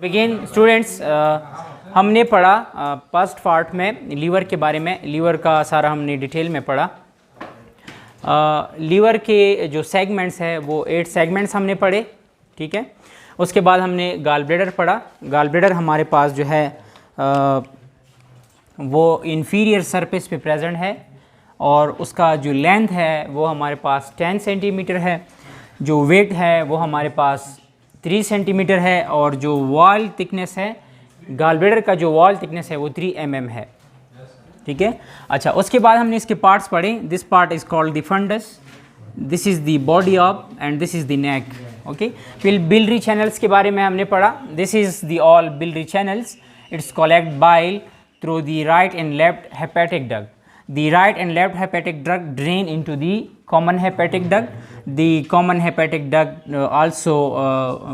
Begin students, हमने पढ़ा first part में लीवर के बारे में। लीवर का सारा हमने डिटेल में पढ़ा। लीवर के जो सेगमेंट्स है वो 8 सेगमेंट्स हमने पढ़े, ठीक है। उसके बाद हमने गाल ब्लैडर पढ़ा। गाल ब्लैडर हमारे पास जो है वो इंफीरियर सरफेस पे प्रेजेंट है और उसका जो लेंथ है वो हमारे पास 10 सेंटीमीटर है। जो वेट है वो हमारे पास 3 सेंटीमीटर है और जो वॉल थिकनेस है, गाल ब्लैडर का जो वॉल थिकनेस है वो 3 mm है, ठीक है। अच्छा, उसके बाद हमने इसके पार्ट्स पढ़े। This part is called the fundus, this is the body of and this is the neck, okay. फिर बिलरी चैनल्स के बारे में हमने पढ़ा। This is the all biliary channels, it's collect bile through the right and left hepatic duct. The right and left hepatic duct drain into the common hepatic duct. The common hepatic duct also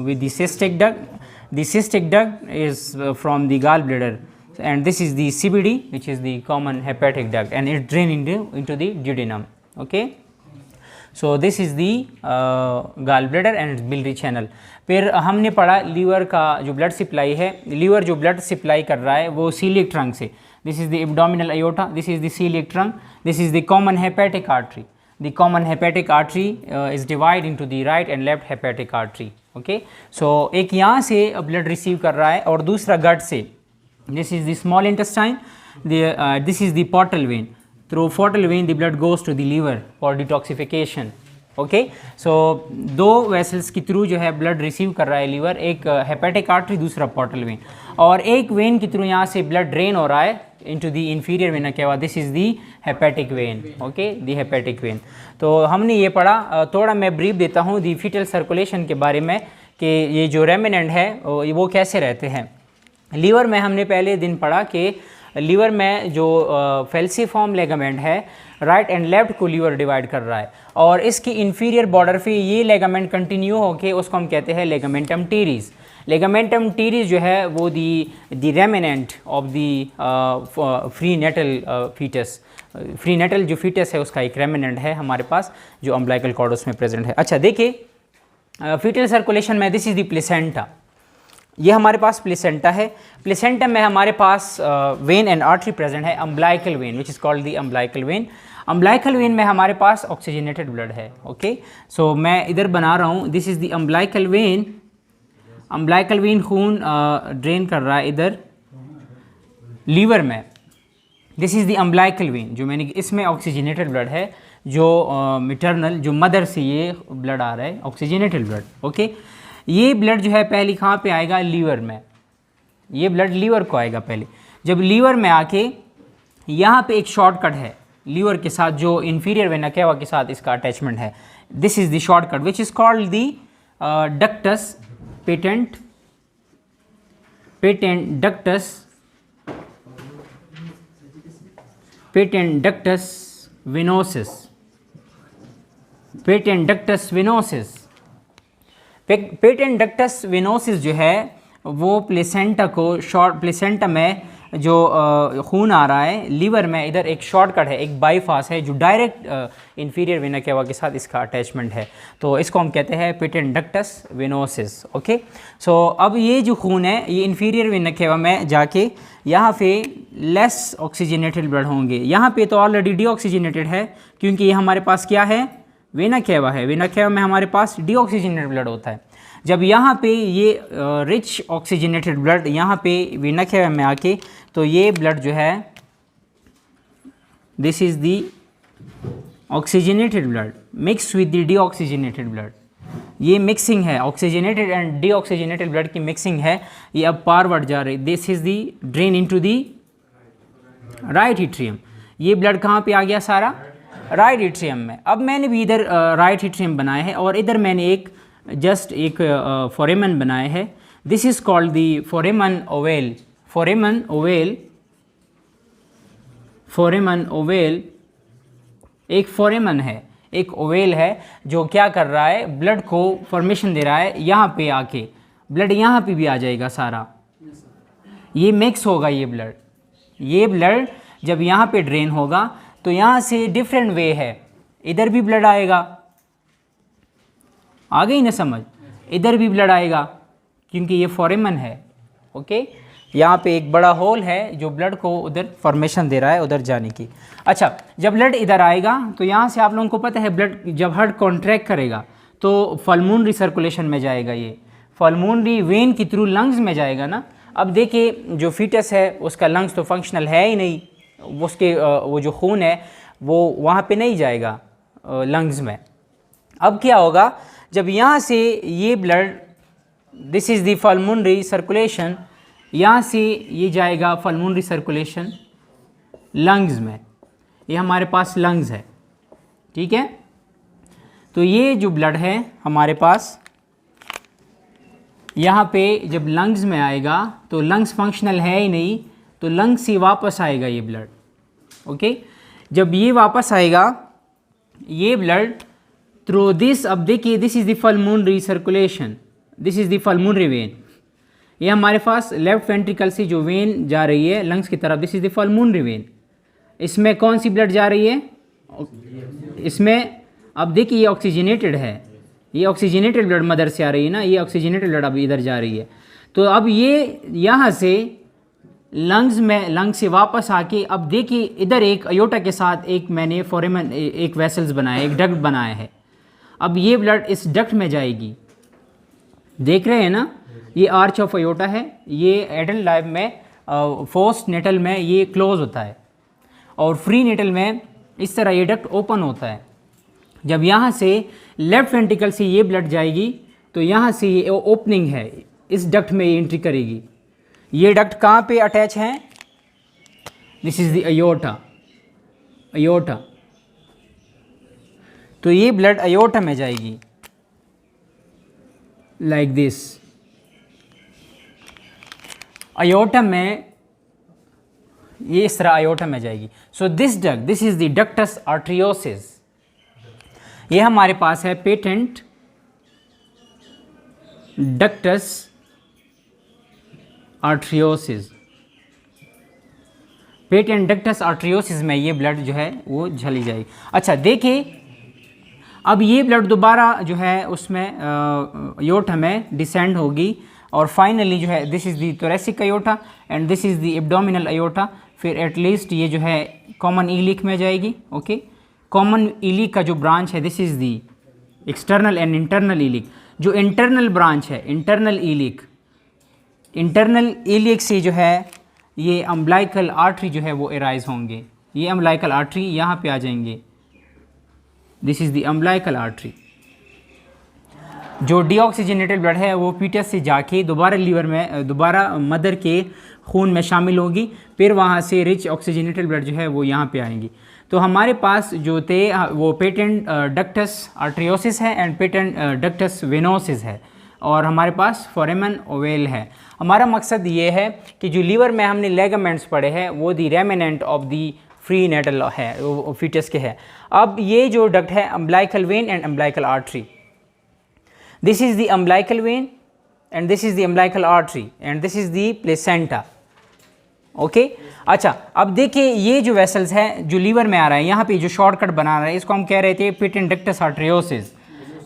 with the cystic duct. The cystic duct is from the gallbladder, and this is the CBD, which is the common hepatic duct, and it drain into the duodenum. Okay. So this is the gallbladder and biliary channel. फिर हमने पढ़ा liver का जो blood supply है। Liver जो blood supply कर रहा है वो सीलिक ट्रंक से। This is the abdominal aorta, this is the celiac trunk, this is the common hepatic artery. The common hepatic artery is divide into the right and left hepatic artery, okay. So एक यहाँ से blood receive कर रहा है और दूसरा gut से। This is the small intestine, this is the portal vein. Through portal vein the blood goes to the liver for detoxification, okay. So 2 vessels के थ्रू जो है ब्लड रिसीव कर रहा है लीवर, एक हेपेटिक आर्टरी, दूसरा portal vein, और एक वेन के थ्रू यहाँ से ब्लड ड्रेन हो रहा है into the inferior vena cava. This is the hepatic when, okay, the hepatic when. तो हमने ये पढ़ा। थोड़ा मैं ब्रीफ देता हूँ दी फीटल सर्कुलेशन के बारे में कि ये जो रेमिनेंट है वो कैसे रहते हैं। लीवर में हमने पहले दिन पढ़ा कि लीवर में जो फेल्सीफॉर्म लेगामेंट है राइट एंड लेफ्ट को लीवर डिवाइड कर रहा है और इसकी इंफीरियर बॉर्डर पे ये लेगामेंट कंटिन्यू होके उसको हम कहते हैं लेगामेंटम टीरीज। लेगामेंटम टीरीज जो है वो the remnant of the free natal foetus. Prenatal जो फीटस है उसका एक रेमिनेंट है हमारे पास जो अम्बिलिकल कॉर्ड उसमें प्रेजेंट है। अच्छा देखिए फीटल सर्कुलेशन में दिस इज़ दी प्लेसेंटा। ये हमारे पास प्लेसेंटा है। प्लेसेंटा में हमारे पास वेन एंड आर्टरी प्रेजेंट है, umbilical when which is called the umbilical when. Umbilical when में हमारे पास ऑक्सीजनेटेड ब्लड है, ओके। सो मैं इधर बना रहा हूँ, this is the umbilical when. Umbilical when खून ड्रेन कर रहा है इधर लीवर में। This is the umbilical when जो मैंने, इसमें ऑक्सीजनेटेड ब्लड है जो मिटरनल जो मदर से ये ब्लड आ रहा है, ऑक्सीजनेटेड ब्लड, ओके। ये ब्लड जो है पहले कहाँ पे आएगा? लीवर में। ये ब्लड लीवर को आएगा पहले। जब लीवर में आके यहाँ पे एक शॉर्टकट है लीवर के साथ जो इंफीरियर वेना केवा के साथ इसका अटैचमेंट है। This is the shortcut which is called the ductus patent ductus venosus. Patent ductus venosus. Patent ductus venosus जो है वो प्लेसेंटा को प्लेसेंटा में जो खून आ रहा है लीवर में, इधर एक शॉर्टकट है, एक बाईपास है जो डायरेक्ट इंफीरियर वेना केवा के साथ इसका अटैचमेंट है। तो इसको हम कहते हैं पेटेंट डक्टस वेनोसिस, ओके। सो अब ये जो खून है ये इंफीरियर वेना केवा में जाके यहाँ पे लेस ऑक्सीजनेटेड ब्लड होंगे। यहाँ पे तो ऑलरेडी डीऑक्सीजनेटेड है क्योंकि ये हमारे पास क्या है? वेना केवा है। वेना केवा में हमारे पास डीऑक्सीजनेटेड ब्लड होता है। जब यहाँ पे ये रिच ऑक्सीजनेटेड ब्लड यहाँ पे वेना केवा में आके तो ये ब्लड जो है this is the oxygenated blood mix with the deoxygenated blood. ये मिक्सिंग है, ऑक्सीजनेटेड एंड डीऑक्सीजनेटेड ब्लड की मिक्सिंग है। ये अब फॉरवर्ड जा रही। This is the drain into the right atrium. ये ब्लड कहाँ पे आ गया? सारा राइट एट्रियम में। अब मैंने भी इधर राइट एट्रियम बनाया है और इधर मैंने एक जस्ट एक फोरेमन बनाया है। This is called the foramen ovale. Foramen ovale एक फोरेमन है, एक ओवेल है जो क्या कर रहा है? ब्लड को फॉर्मेशन दे रहा है। यहाँ पे आके ब्लड यहाँ पे भी आ जाएगा सारा, ये मिक्स होगा। ये ब्लड जब यहाँ पे ड्रेन होगा तो यहाँ से डिफरेंट वे है, इधर भी ब्लड आएगा, आ गई ना समझ? इधर भी ब्लड आएगा क्योंकि ये फोरेमन है, ओके। यहाँ पे एक बड़ा होल है जो ब्लड को उधर फॉर्मेशन दे रहा है उधर जाने की। अच्छा, जब ब्लड इधर आएगा तो यहाँ से आप लोगों को पता है ब्लड जब हार्ट कॉन्ट्रैक्ट करेगा तो पल्मोनरी सर्कुलेशन में जाएगा, ये पल्मोनरी वेन के थ्रू लंग्स में जाएगा ना। अब देखिए जो फीटस है उसका लंग्स तो फंक्शनल है ही नहीं, उसके वो जो खून है वो वहाँ पे नहीं जाएगा लंग्स में। अब क्या होगा, जब यहाँ से ये blood, this is the pulmonary circulation, यहाँ से ये जाएगा पल्मोनरी सर्कुलेशन लंग्स में, ये हमारे पास लंग्स है, ठीक है। तो ये जो ब्लड है हमारे पास यहाँ पे जब लंग्स में आएगा तो लंग्स फंक्शनल है ही नहीं, तो लंग्स से वापस आएगा ये ब्लड, ओके। जब ये वापस आएगा ये ब्लड थ्रू दिस, अब देखिए this is the pulmonary circulation, this is the pulmonary vein, ये हमारे पास लेफ्ट वेंट्रिकल से जो वेन जा रही है लंग्स की तरफ, this is the pulmonary vein. इसमें कौन सी ब्लड जा रही है, इसमें अब देखिए ये ऑक्सीजनेटेड है, ये ऑक्सीजनेटेड ब्लड मदर से आ रही है ना, ये ऑक्सीजनेटेड ब्लड अब इधर जा रही है। तो अब ये यहाँ से लंग्स में, लंग्स से वापस आके अब देखिए इधर एक अयोटा के साथ एक मैंने फोरेमन एक वेसल्स बनाया, एक डक्ट बनाया है। अब ये ब्लड इस डक्ट में जाएगी, देख रहे हैं ना, ये आर्च ऑफ अयोटा है, ये एडल्ट लाइफ में पोस्ट नेटल में ये क्लोज होता है और फ्री नेटल में इस तरह ये डक्ट ओपन होता है। जब यहाँ से लेफ्ट वेंट्रिकल से ये ब्लड जाएगी तो यहाँ से ये ओपनिंग है, इस डक्ट में ये एंट्री करेगी। ये डक्ट कहाँ पे अटैच है, this is the aorta, aorta. तो ये ब्लड अयोटा में जाएगी लाइक दिस, अयोटा में ये इस तरह अयोटा में जाएगी। So this duct, this is the ductus आर्टरियोसिस, ये हमारे पास है पेटेंट डक्टस आर्टरियोसिस। पेटेंट डक्टस आर्टरियोसिस में ये ब्लड जो है वो चली जाएगी। अच्छा देखिए, अब ये ब्लड दोबारा जो है उसमें अयोटा में डिसेंड होगी और फाइनली जो है this is the thoracic aorta and this is the abdominal aorta, फिर एटलीस्ट ये जो है कॉमन इलिक में जाएगी, ओके। कॉमन इलिक का जो ब्रांच है this is the external and internal iliac. जो इंटरनल ब्रांच है इंटरनल इलिक, इंटरनल इलिक से जो है ये अम्बलाइकल आर्टरी जो है वो एराइज होंगे, ये अम्बलाइकल आर्टरी यहाँ पे आ जाएंगे, this is the umbilical artery. जो डीऑक्सीजनेटेड ब्लड है वो पीटस से जाके दोबारा लीवर में, दोबारा मदर के खून में शामिल होगी, फिर वहाँ से रिच ऑक्सीजनेटेड ब्लड जो है वो यहाँ पे आएंगी। तो हमारे पास जो थे वो पेटेंट डक्टस आर्टरियोसिस है एंड पेटेंट डक्टस वेनोसिस है और हमारे पास फोरेमन ओवेल है। हमारा मकसद ये है कि जो लीवर में हमने लेगामेंट्स पढ़े हैं वो the remnant of the prenatal है, वो फीटस के है। अब ये जो डक्ट है umbilical when and umbilical artery, this is the umbilical when and this is the umbilical artery and this is the placenta, okay. अच्छा अब देखिए ये जो वेसल्स है जो लीवर में आ रहा है, यहाँ पे जो शॉर्टकट बना रहा है इसको हम कह रहे थे पेटेंट डक्टस आर्टरियोसिस।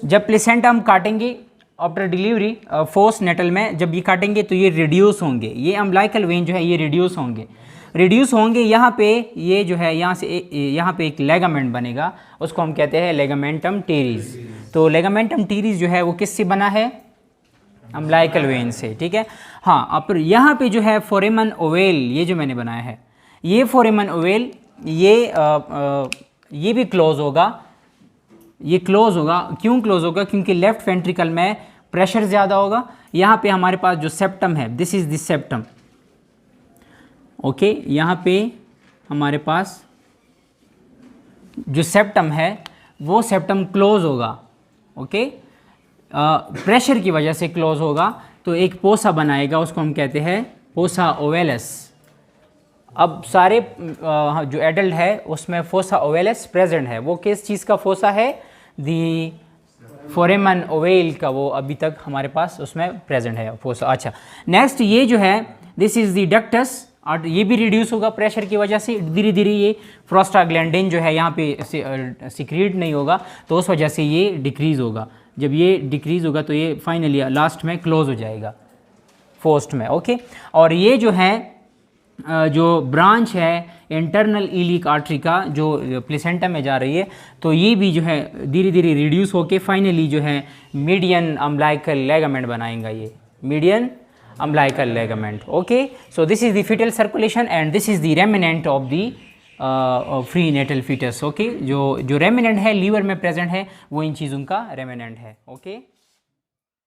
जब प्लेसेंटा हम काटेंगे आफ्टर डिलीवरी फोर्स नेटल में, जब ये काटेंगे तो ये रिड्यूस होंगे, ये अम्बलाइकल वेन जो है ये रिड्यूस होंगे, यहाँ पे ये जो है यहाँ से यहाँ पे एक लेगामेंट बनेगा, उसको हम कहते हैं लेगामेंटम टेरिस। तो लेगामेंटम टेरिस जो है वो किससे बना है, अम्बलाइकल वेन से, ठीक है। हाँ, अब यहाँ पे जो है फोरेमन ओवेल, ये जो मैंने बनाया है ये फोरेमन ओवेल, ये भी क्लोज होगा, ये क्लोज होगा। क्यों क्लोज होगा, क्योंकि लेफ्ट वेंट्रिकल में प्रेशर ज़्यादा होगा। यहाँ पे हमारे पास जो सेप्टम है this is this septum, okay. यहाँ पे हमारे पास जो सेप्टम है वो सेप्टम क्लोज होगा, ओके। प्रेशर की वजह से क्लोज होगा तो एक पोसा बनाएगा, उसको हम कहते हैं पोसा ओवेलस। अब सारे जो एडल्ट है उसमें फोसा ओवेलस प्रेजेंट है। वो किस चीज़ का फोसा है, दी फोरेमन ओवेल का, वो अभी तक हमारे पास उसमें प्रेजेंट है फोसा। अच्छा नेक्स्ट ये जो है दिस इज़ दी डक्टस, और ये भी रिड्यूस होगा प्रेशर की वजह से, धीरे धीरे ये प्रोस्टाग्लैंडिन जो है यहाँ पे सिक्रीट नहीं होगा तो उस वजह से ये डिक्रीज़ होगा। जब ये डिक्रीज़ होगा तो ये फाइनली लास्ट में क्लोज हो जाएगा, फोस्ट में, ओके। और ये जो है जो ब्रांच है इंटरनल इलिक आर्टरी का जो प्लेसेंटा में जा रही है, तो ये भी जो है धीरे धीरे रिड्यूस होके फाइनली जो है मीडियन अम्बिलिकल लिगामेंट बनाएगा, ये median umbilical ligament, okay. So this is the fetal circulation and this is the remnant of the free natal fetus, okay. जो रेमिनेंट है लीवर में प्रेजेंट है वो इन चीज़ों का रेमिनेंट है, ओके।